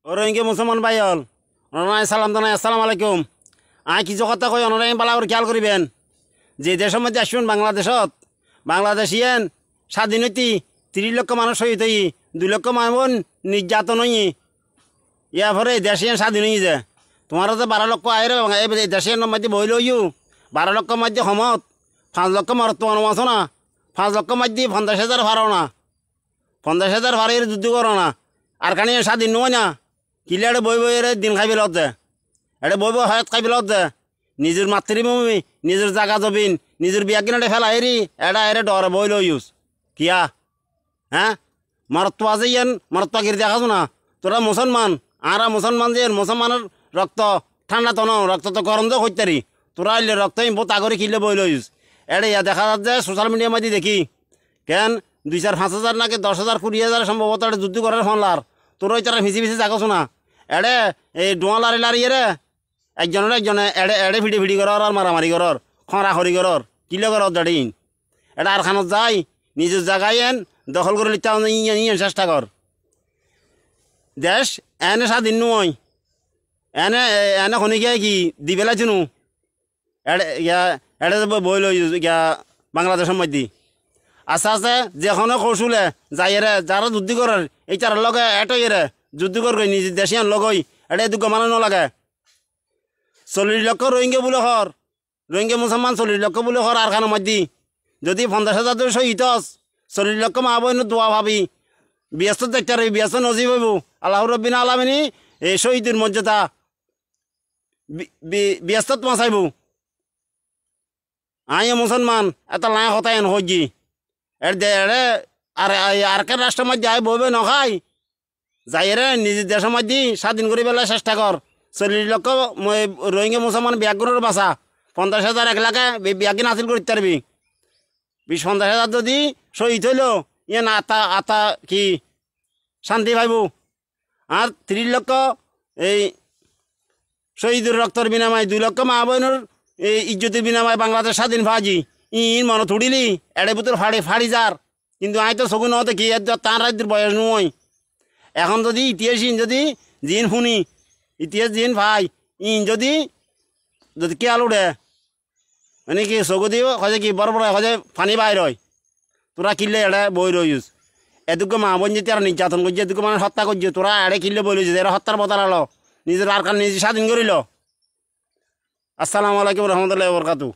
রোহিঙ্গা মুসলমান ভাই হল ওনারাই সালাম জানাই আসসালামু আলাইকুম। কিছু কথা কই ওনারাই বালা করে খেয়াল করিবেন। যে দেশের মধ্যে আসবেন বাংলাদেশত বাংলাদেশিয়েন স্বাধীন হইতি 30 লক্ষ মানুষ শহীদ হই 2 লক্ষ মানুষ নির্যাতন হই ইয়ার পরে দেশিয়ান স্বাধীন হয়ে যায়। তোমার যে 12 লক্ষ আয়ের দেশিয়ান মধ্যে বই লইও 12 লক্ষ মধ্যে সমত 5 লক্ষ মরত মানুষ আছো না 5 লক্ষ মধ্যে 50,000 ভাড়ো না 50,000 ভাড়ের যুদ্ধ করো না আর খানি স্বাধীন নয় না কিলে বই বইয়ের দিন খাই পেলত দে এটা বই বই হয়াত খাই পেলত দে নিজের মাতৃভূমি নিজের জায়গা জবিন নিজের বিয়া কিনাটে ফেলা এরি এটা এরে ডরে বই লই ইউজ কিয়া হ্যাঁ মারত্ব আছে ইয়ান মারত্ব গির দেখাছো না তোরা মুসলমান আর মুসলমান যে মুসলমানের রক্ত ঠান্ডা তো রক্ত তো গরম তো হইতারি তোরা আইলে রক্ত বহুত আগরে কিনলে বই লইস এটা ইয়া দেখা যাচ্ছে সোশ্যাল মিডিয়ার মধ্যে দেখি কেন 2,000-5,000 নাকি 10,000 20,000 সম্ভবত এটা যুদ্ধ করার ফোনলার তোরা তারা মিশি মিশি যাকছো না এড়ে এই ডোয়া লারি লারি এরে একজনে এড়ে এড়ে ভিডি ভিডি করার আর মারামারি করার খরা খরি করার কিলে করার দাঁড়িন এটা আর খানত যাই নিজের জায়গায় এন দখল করে লিখতে ইয়ে চেষ্টা কর দেশ এনে স্বাধীন নয় এনে এনে খনিকে কি দিবেলা চিনু এড়ে বই লই গিয়া বাংলাদেশের মধ্যে আস্তে আস্তে যেখানে কৌশলে যাইরে যারা যুদ্ধ করার এই তার লগে এটাই রে যুদ্ধ করবে নিজের দেশিয়ান লগই এটা দুঃখ মানে নলাগে 40 লক্ষ রোহিঙ্গা বলে হর রোহিঙ্গা মুসলমান 40 লক্ষ বলে হর আর খানোর মধ্যে যদি 50,000 শহীদ 40 লক্ষ মা বইন দোয়া ভাবি ব্যস্ত দেখতে পারবি ব্যস্ত নজিব হইব আল্লাহ রব্বিন আলামিনী এই শহীদের মর্যাদা ব্যস্ত মাসাইব আই মুসলমান এত লাই কথা এন হজি আর কে রাষ্ট্রের মধ্যে আই বইবে নখাই যাইরে নিজের দেশের মধ্যে স্বাধীন করে পেলে চেষ্টা কর 40 লক্ষ রোহিঙ্গা মুসলমান ব্যাগগুলোর বাসা 50,000 1 লাখে ব্যাগিন হাসিল করতে পারবি 20-50,000 যদি শহীদ হইল ইয়ে না আতা কি শান্তি পাইব আর 30 লক্ষ এই শহীদের রক্তর বিনিময়ে 2 লক্ষ মা বোনের এই ইজ্জতের বিনিময়ে বাংলাদেশ স্বাধীন ভাজি মনে থুড়িলি এড়ে বুতর ফাড়ি যার কিন্তু আই তো শগুন হতে কি তার রাজ্যের বয়স নয় এখন যদি ইতিহাস যদি জিন শুনি ইতিহাস জিন ভাই যদি কেয়াল উঠে মানে কি চকু দিব খোঁজে কি বড় বড় খোঁজে ফানি বাইর হয় তোরা কিনলে এড়ে বই রইস এদুকে মা বোন যেতে আর নির্যাতন করছে এদুকে মানে হত্যা করছে তোরা এড়ে কিনলে বই রয়েছে এরা হত্যার বতার আলো নিজের আর নিজে স্বাধীন করিল। আসসালামু আলাইকুম রহমতুল্লাহি ওয়া বারাকাতুহু।